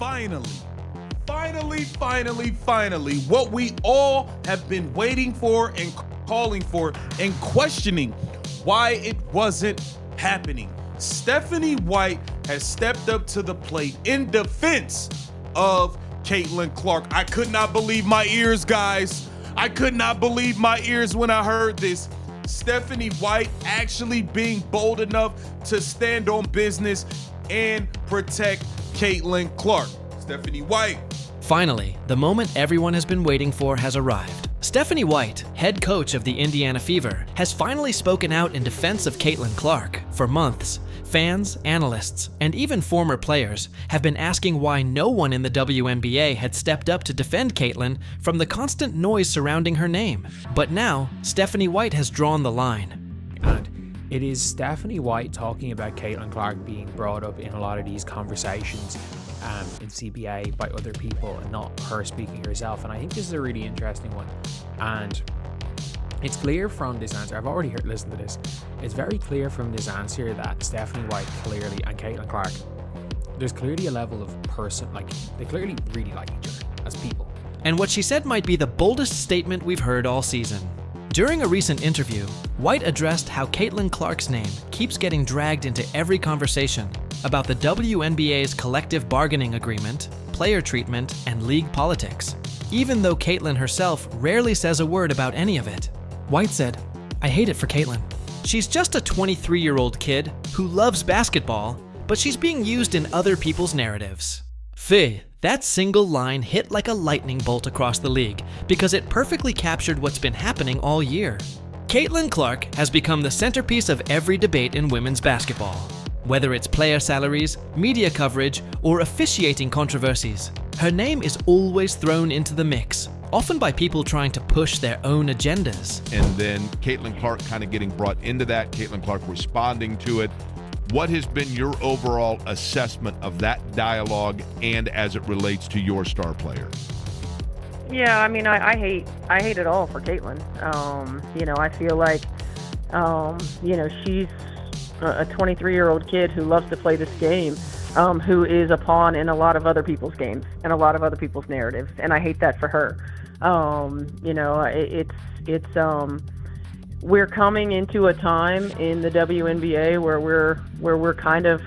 finally, what we all have been waiting for and calling for and questioning why it wasn't happening. Stephanie White has stepped up to the plate in defense of Caitlin Clark. I could not believe my ears, guys. I could not believe my ears when I heard this. Stephanie White actually being bold enough to stand on business and protect Caitlin Clark. Stephanie White. Finally, the moment everyone has been waiting for has arrived. Stephanie White, head coach of the Indiana Fever, has finally spoken out in defense of Caitlin Clark. For months, fans, analysts, and even former players have been asking why no one in the WNBA had stepped up to defend Caitlin from the constant noise surrounding her name. But now, Stephanie White has drawn the line. And it is Stephanie White talking about Caitlin Clark being brought up in a lot of these conversations in CBA by other people and not her speaking herself. And I think this is a really interesting one. And it's clear from this answer, I've already listened to this, it's very clear from this answer that Stephanie White clearly and Caitlin Clark, there's clearly a level of person, like they clearly really like each other as people. And what she said might be the boldest statement we've heard all season. During a recent interview, White addressed how Caitlin Clark's name keeps getting dragged into every conversation about the WNBA's collective bargaining agreement, player treatment, and league politics, even though Caitlin herself rarely says a word about any of it. White said, "I hate it for Caitlin. She's just a 23-year-old kid who loves basketball, but she's being used in other people's narratives." Phew, that single line hit like a lightning bolt across the league because it perfectly captured what's been happening all year. Caitlin Clark has become the centerpiece of every debate in women's basketball. Whether it's player salaries, media coverage, or officiating controversies, her name is always thrown into the mix, often by people trying to push their own agendas. And then Caitlin Clark kind of getting brought into that, Caitlin Clark responding to it. What has been your overall assessment of that dialogue and as it relates to your star player? Yeah, I mean, I hate it all for Caitlin. I feel like, she's a 23-year-old kid who loves to play this game, who is a pawn in a lot of other people's games and a lot of other people's narratives, and I hate that for her. We're coming into a time in the WNBA where we're kind of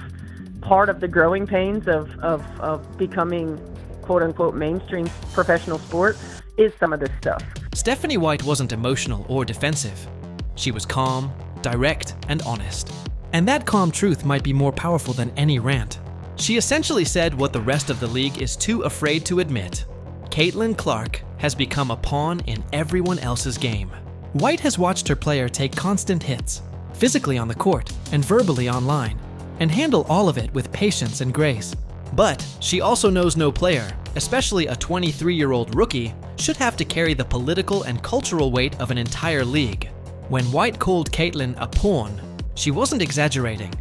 part of the growing pains of becoming quote unquote mainstream professional sport is some of this stuff. Stephanie White wasn't emotional or defensive. She was calm, direct, and honest. And that calm truth might be more powerful than any rant. She essentially said what the rest of the league is too afraid to admit. Caitlin Clark has become a pawn in everyone else's game. White has watched her player take constant hits, physically on the court and verbally online, and handle all of it with patience and grace. But she also knows no player, especially a 23-year-old rookie, should have to carry the political and cultural weight of an entire league. When White called Caitlin a pawn, she wasn't exaggerating.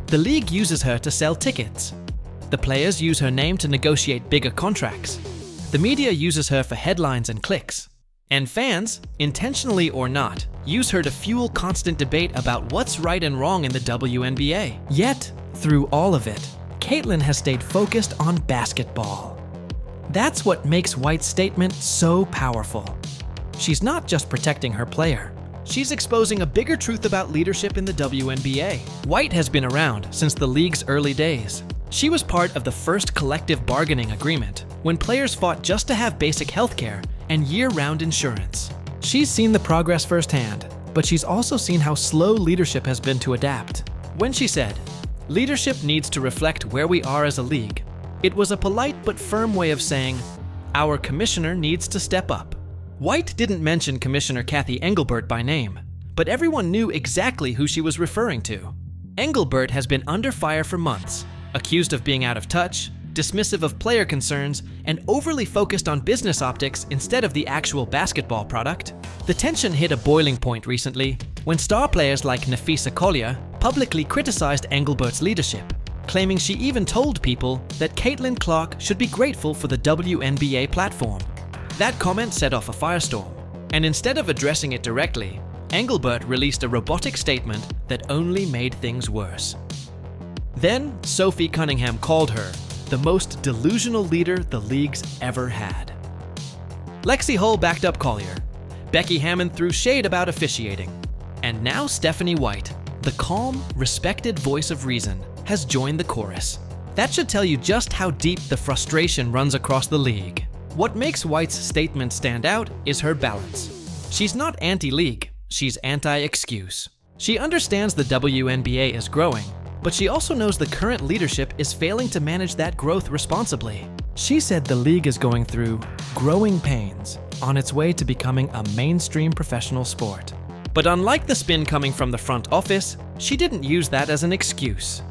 The league uses her to sell tickets. The players use her name to negotiate bigger contracts. The media uses her for headlines and clicks. And fans, intentionally or not, use her to fuel constant debate about what's right and wrong in the WNBA. Yet, through all of it, Caitlin has stayed focused on basketball. That's what makes White's statement so powerful. She's not just protecting her player. She's exposing a bigger truth about leadership in the WNBA. White has been around since the league's early days. She was part of the first collective bargaining agreement, when players fought just to have basic healthcare and year-round insurance. She's seen the progress firsthand, but she's also seen how slow leadership has been to adapt. When she said, "Leadership needs to reflect where we are as a league," it was a polite but firm way of saying, "Our commissioner needs to step up." White didn't mention Commissioner Kathy Engelbert by name, but everyone knew exactly who she was referring to. Engelbert has been under fire for months, accused of being out of touch, dismissive of player concerns, and overly focused on business optics instead of the actual basketball product. The tension hit a boiling point recently when star players like Nafisa Collier publicly criticized Engelbert's leadership, claiming she even told people that Caitlin Clark should be grateful for the WNBA platform. That comment set off a firestorm, and instead of addressing it directly, Engelbert released a robotic statement that only made things worse. Then, Sophie Cunningham called her, the most delusional leader the league's ever had. Lexi Hull backed up Collier. Becky Hammond threw shade about officiating. And now Stephanie White, the calm, respected voice of reason, has joined the chorus. That should tell you just how deep the frustration runs across the league. What makes White's statement stand out is her balance. She's not anti-league, she's anti-excuse. She understands the WNBA is growing, but she also knows the current leadership is failing to manage that growth responsibly. She said the league is going through growing pains on its way to becoming a mainstream professional sport. But unlike the spin coming from the front office, she didn't use that as an excuse.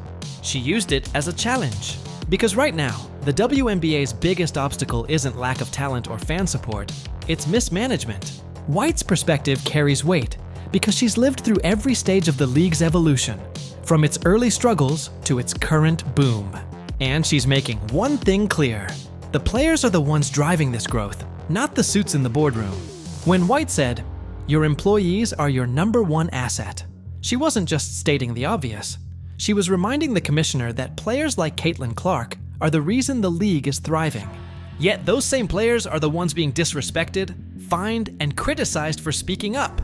She used it as a challenge. Because right now, the WNBA's biggest obstacle isn't lack of talent or fan support, it's mismanagement. White's perspective carries weight because she's lived through every stage of the league's evolution, from its early struggles to its current boom. And she's making one thing clear: the players are the ones driving this growth, not the suits in the boardroom. When White said, "Your employees are your #1 asset," she wasn't just stating the obvious. She was reminding the commissioner that players like Caitlin Clark are the reason the league is thriving. Yet those same players are the ones being disrespected, fined, and criticized for speaking up.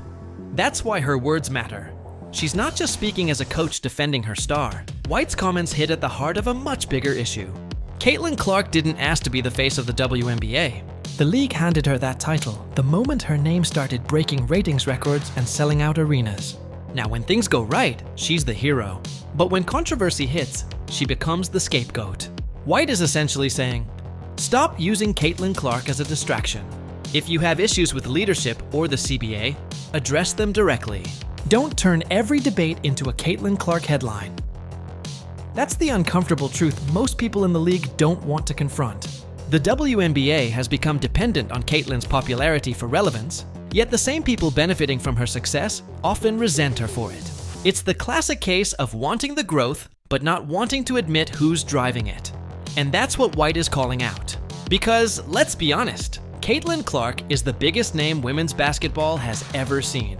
That's why her words matter. She's not just speaking as a coach defending her star. White's comments hit at the heart of a much bigger issue. Caitlin Clark didn't ask to be the face of the WNBA. The league handed her that title the moment her name started breaking ratings records and selling out arenas. Now, when things go right, she's the hero. But when controversy hits, she becomes the scapegoat. White is essentially saying, stop using Caitlin Clark as a distraction. If you have issues with leadership or the CBA, address them directly. Don't turn every debate into a Caitlin Clark headline. That's the uncomfortable truth most people in the league don't want to confront. The WNBA has become dependent on Caitlin's popularity for relevance, yet the same people benefiting from her success often resent her for it. It's the classic case of wanting the growth, but not wanting to admit who's driving it. And that's what White is calling out. Because, let's be honest, Caitlin Clark is the biggest name women's basketball has ever seen.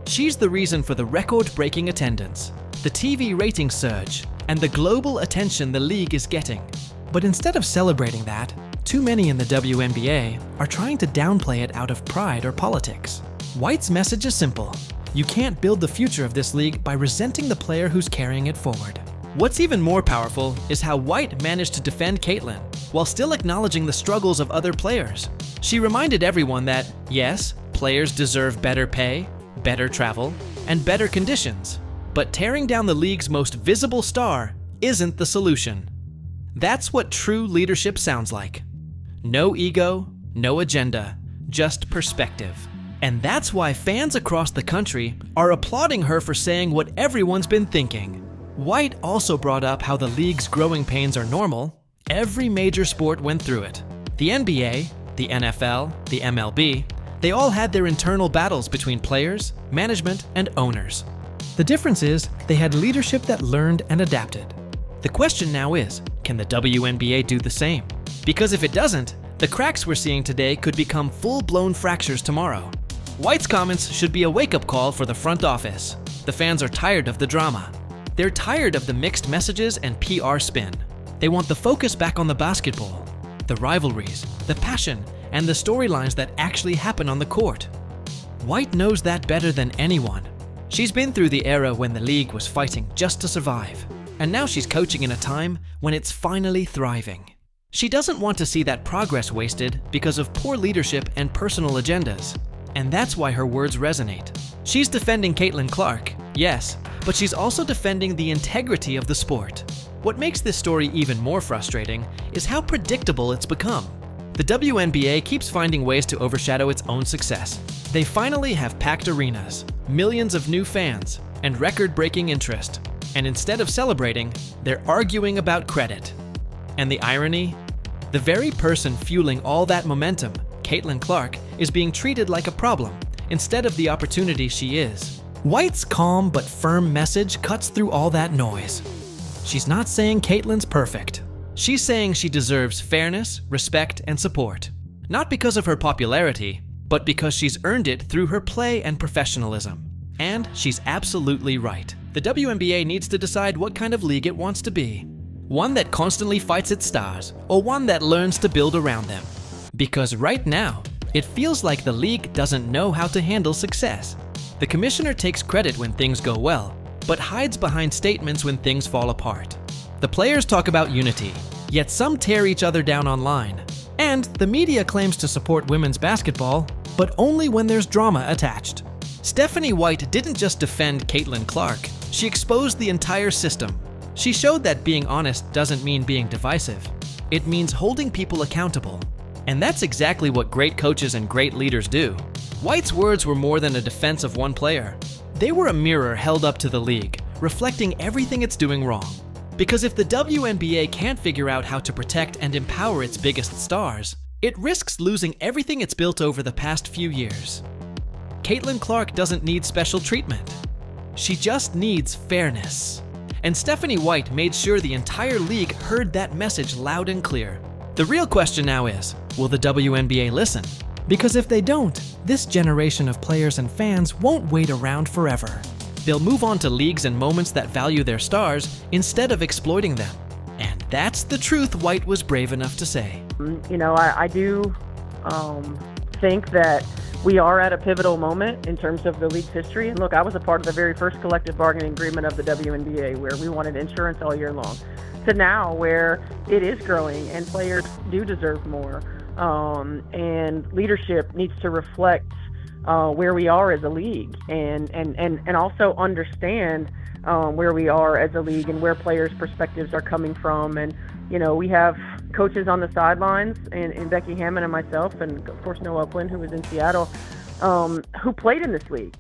She's the reason for the record-breaking attendance, the TV ratings surge, and the global attention the league is getting. But instead of celebrating that, too many in the WNBA are trying to downplay it out of pride or politics. White's message is simple. You can't build the future of this league by resenting the player who's carrying it forward. What's even more powerful is how White managed to defend Caitlin while still acknowledging the struggles of other players. She reminded everyone that, yes, players deserve better pay, better travel, and better conditions, but tearing down the league's most visible star isn't the solution. That's what true leadership sounds like. No ego, no agenda, just perspective. And that's why fans across the country are applauding her for saying what everyone's been thinking. White also brought up how the league's growing pains are normal. Every major sport went through it. The NBA, the NFL, the MLB, they all had their internal battles between players, management, and owners. The difference is they had leadership that learned and adapted. The question now is, can the WNBA do the same? Because if it doesn't, the cracks we're seeing today could become full-blown fractures tomorrow. White's comments should be a wake-up call for the front office. The fans are tired of the drama. They're tired of the mixed messages and PR spin. They want the focus back on the basketball, the rivalries, the passion, and the storylines that actually happen on the court. White knows that better than anyone. She's been through the era when the league was fighting just to survive, and now she's coaching in a time when it's finally thriving. She doesn't want to see that progress wasted because of poor leadership and personal agendas. And that's why her words resonate. She's defending Caitlin Clark, yes, but she's also defending the integrity of the sport. What makes this story even more frustrating is how predictable it's become. The WNBA keeps finding ways to overshadow its own success. They finally have packed arenas, millions of new fans, and record-breaking interest. And instead of celebrating, they're arguing about credit. And the irony? The very person fueling all that momentum, Caitlin Clark, is being treated like a problem instead of the opportunity she is. White's calm but firm message cuts through all that noise. She's not saying Caitlin's perfect. She's saying she deserves fairness, respect, and support. Not because of her popularity, but because she's earned it through her play and professionalism. And she's absolutely right. The WNBA needs to decide what kind of league it wants to be. One that constantly fights its stars, or one that learns to build around them? Because right now, it feels like the league doesn't know how to handle success. The commissioner takes credit when things go well, but hides behind statements when things fall apart. The players talk about unity, yet some tear each other down online. And the media claims to support women's basketball, but only when there's drama attached. Stephanie White didn't just defend Caitlin Clark, she exposed the entire system. She showed that being honest doesn't mean being divisive. It means holding people accountable. And that's exactly what great coaches and great leaders do. White's words were more than a defense of one player. They were a mirror held up to the league, reflecting everything it's doing wrong. Because if the WNBA can't figure out how to protect and empower its biggest stars, it risks losing everything it's built over the past few years. Caitlin Clark doesn't need special treatment. She just needs fairness. And Stephanie White made sure the entire league heard that message loud and clear. The real question now is, will the WNBA listen? Because if they don't, this generation of players and fans won't wait around forever. They'll move on to leagues and moments that value their stars instead of exploiting them. And that's the truth White was brave enough to say. You know, I do think that we are at a pivotal moment in terms of the league's history. And look, I was a part of the very first collective bargaining agreement of the WNBA, where we wanted insurance all year long, to now where it is growing and players do deserve more. And leadership needs to reflect where we are as a league, and also understand where we are as a league and where players' perspectives are coming from. And, you know, we have coaches on the sidelines, and Becky Hammond and myself, and of course Noah Quinn, who was in Seattle, who played in this league.